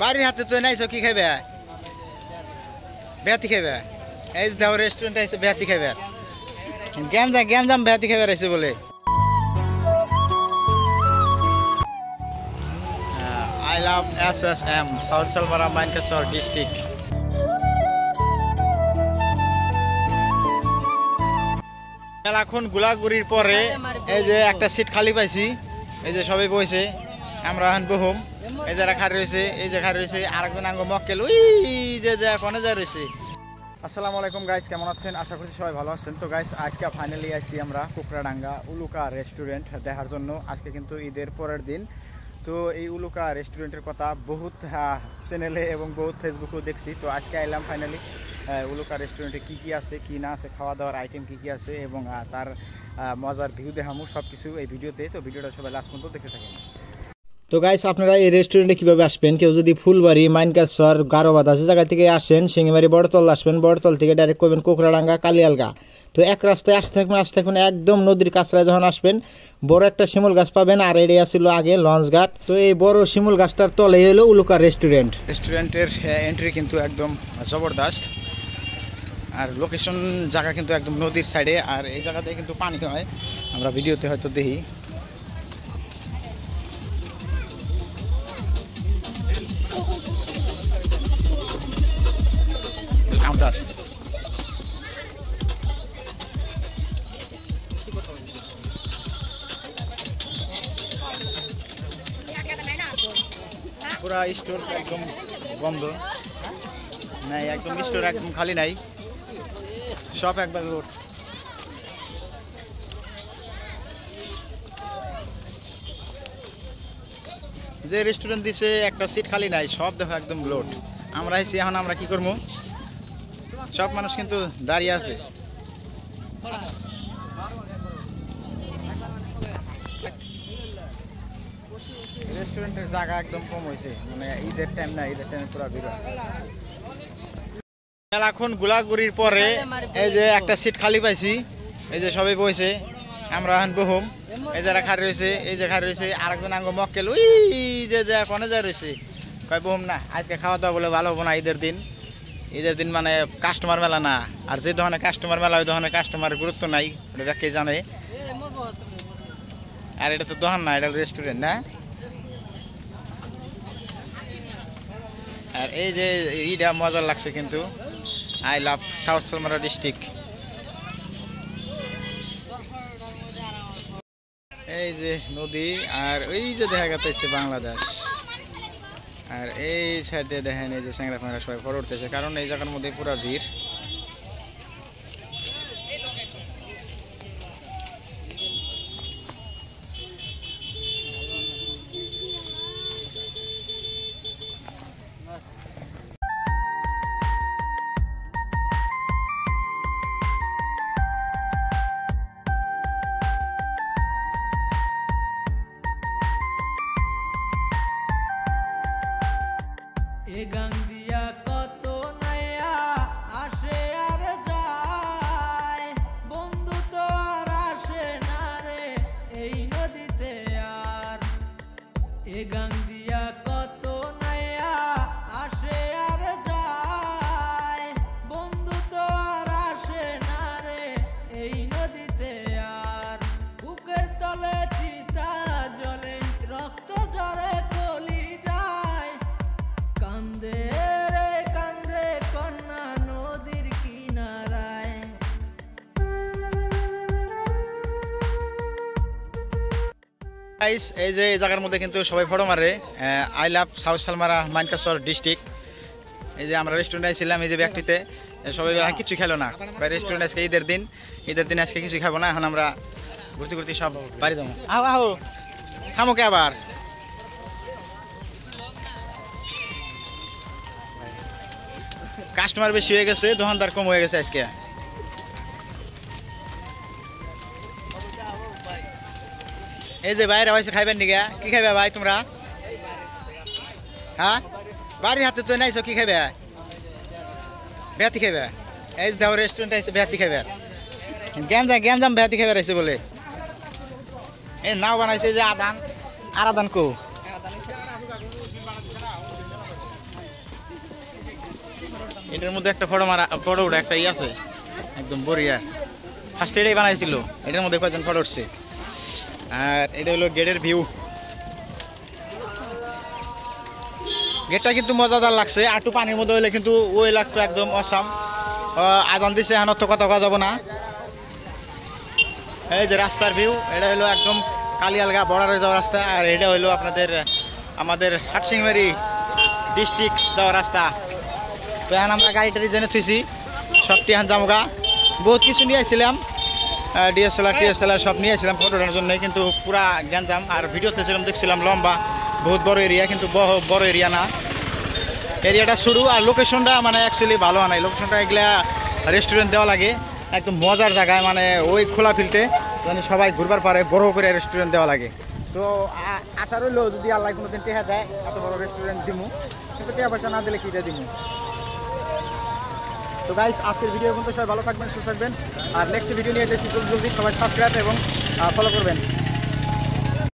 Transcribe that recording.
বাড়ির হাতে তুই নাইছো কি খাইবে বেহাতি খাইবে এই দাও রেস্টুরেন্টে এসে বেহাতি খাইবে গ্যাঞ্জাম বেহাতি খাইবে রয়েছে বলে I love SSM South Salmara Mancasur district এখন গোলাগুড়ির পরে এই যে একটা সিট খালি পাইছি এই যে সবাই বসে আমরা এখন বহুম এই যারা খাড়ি রয়েছে এই যে খাড়ি রয়েছে আরেকজন আঙ্গ মক্কেল ওই যে কোনে যা রয়েছে। আসসালামু আলাইকুম গাইস, কেমন আছেন? আশা করছি সবাই ভালো আছেন। তো গাইস আজকে ফাইনালি আসছি আমরা কুকরাডাঙ্গা উলুকা রেস্টুরেন্ট দেখার জন্য। আজকে কিন্তু ঈদের পরের দিন। তো এই উলুকা রেস্টুরেন্টের কথা বহুত চ্যানেলে এবং বহুত ফেসবুকেও দেখছি। তো আজকে এলাম ফাইনালি উলুকা রেস্টুরেন্টে কী কী আছে কী না আছে, খাওয়া দাওয়ার আইটেম কী কী আছে এবং তার মজার ভিউ দেখামু সব কিছু এই ভিডিওতে। তো ভিডিওটা সবাই লাস্ট পর্যন্ত দেখতে থাকেন। তো গাইস আপনারা এই রেস্টুরেন্টে কীভাবে আসবেন, কেউ যদি ফুলবাড়ি মাইনকাছর গারোবাদ আছে জায়গা থেকে আসেন, সিঙ্গিমারি বড়তল আসবেন, বড়তল থেকে ডাইরেক্ট করবেন কুকরাডাঙ্গা কালিয়ালগা। তো এক রাস্তায় আসতে থাকবেন একদম নদীর কাছড়ায় যখন আসবেন বড় একটা শিমুল গাছ পাবেন, আর এরিয়া ছিল আগে লঞ্চ ঘাট। তো এই বড় শিমুল গাছটার তলেই হলো উলুকা রেস্টুরেন্টের এন্ট্রি কিন্তু একদম জবরদস্ত, আর লোকেশন জায়গা কিন্তু একদম নদীর সাইডে, আর এই জায়গাতে কিন্তু পানি হয়, আমরা ভিডিওতে হয়তো দেখি। পুরা স্টোর একদম বন্ধ নাই, একদম স্টোর একদম খালি নাই, সব একবার লোড। যে রেস্টুরেন্ট দিছে একটা সিট খালি নাই, সব দেখো একদম লোড। আমরা এসে এখন আমরা কি করবো, সব মানুষ কিন্তু দাঁড়িয়ে আছে। রেস্টুরেন্টের জায়গা একদম কম হয়েছে, মানে ঈদের টাইম না, ঈদের টাইমে পুরো ভিড়। এখন গোলাগুড়ির পরে এই যে একটা সিট খালি পাইছি, এই যে সবাই বসে আমরা এখন বহুম এই যারা খাড়ি রয়েছে এই যে খাড়ি রয়েছে আরেকজন আঙ্গ মক্কেল ওই যে কোনে যা রয়েছে কয় বহুম না, আজকে খাওয়া দাওয়া বলে ভালো হবো না। ঈদের দিন মানে কাস্টমার মেলা না, আর যে ধরনের কাস্টমার মেলা ওই ধরনের কাস্টমারের গুরুত্ব নাই, ওটা কে জানে। আর এটা তো দোকান না, এটা রেস্টুরেন্ট না। আর এই যে এইটা মজার লাগছে কিন্তু, I love South Salmara district. এই যে নদী, আর ওই যে দেখা গেছে বাংলাদেশ, আর এই সাইড দিয়ে দেখেন এই যে স্যাংরা ফ্যাংরা সবাই ফটো উঠতেছে, কারণ এই জায়গার মধ্যে পুরো ভিড়। এ গান দিয়া কত নাইয়া আসে আর যায়, বন্ধু তো আর আসে না রে এই নদীতে আর। এ গান দিয়া কত নাইয়া আসে আর যায়, বন্ধু তো আর আসে না রে এই নদীতে আর। বুকের তলে চিতা জ্বলে, রক্ত ঝরে কলি যায়, কান্দে রে কান্দে কন্যা নদীর কিনারায়। এই যে এই জায়গার মধ্যে কিন্তু সবাই ফটো মারে। I love South Salmara Mankachar district. এই যে আমরা রেস্টুরেন্টে ছিলাম, এই যে ব্যক্তিতে সবাই কিছু খেলো না, রেস্টুরেন্ট আজকে ঈদের দিন আজকে কিছু খাবো না। এখন আমরা ঘুরতে সব বাড়ি যাবো। আহো থামো কে আবার, কাস্টমার বেশি হয়ে গেছে, দোকানদার কম হয়ে গেছে আজকে। এই যে বাইরে হয়েছে খাইবেন নিগা, কি খাইবে ভাই তোমরা? হ্যাঁ বাড়ির হাতে তুই নাইছো কি খাইবে বেহাতি খাইবে? এই দাও রেস্টুরেন্টে এসে বেহাতি খাইবে, গ্যাঞ্জাম বেহাতি খাইবে রয়েছে বলে। এই নাও বানাইছে যে আদান কো এটার মধ্যে একটা ফটো ওটা একটা আছে একদম বরিয়া ফার্স্ট এটাই বানাইছিল এটার মধ্যে কয়েকজন ফটো উঠছে আর এটা হলো গেটের ভিউ গেটটা কিন্তু মজাদার লাগছে আটু পানির মধ্যে হইলে কিন্তু ওই লাগতো একদম অসাম আজান দিছে এখন তো কথা কওয়া যাবো না এই যে রাস্তার ভিউ এটা হলো একদম কালিয়ালগা বর্ডারে যাওয়ার রাস্তা আর এটা হলো আপনাদের আমাদের হাটসিংমারি ডিস্ট্রিক্ট যাওয়ার রাস্তা তো এখন আমরা গাড়িটা জেনে থুইছি সবটি এখন জামগা বহুত কিছু নিয়ে আসছিলাম ডিএসএলআর সব নিয়ে আসছিলাম ফটোটার জন্য কিন্তু পুরা গ্যাঞ্জাম আর ভিডিওতে ছিলাম দেখছিলাম লম্বা বহুত বড় এরিয়া কিন্তু বড় এরিয়া না এরিয়াটা শুরু আর লোকেশনটা মানে অ্যাকচুয়ালি ভালো নাই লোকেশনটা এগুলা রেস্টুরেন্ট দেওয়া লাগে একদম মজার জায়গায় মানে ওই খোলা ফিল্ডে মানে সবাই ঘুরবার পারে বড় করে রেস্টুরেন্ট দেওয়া লাগে তো আশা রইলো যদি আল্লাহ কোনোদিন টেহা যায় এত বড় রেস্টুরেন্ট দিমু কিন্তু টেহা পয়সা না দিলে কীটা দিমু তো গাইস আজকের ভিডিও কিন্তু সবাই ভালো থাকবেন সুস্থ থাকবেন আর নেক্সট ভিডিও নিয়ে এসেছি জলদি সবাই সাবস্ক্রাইব এবং ফলো করবেন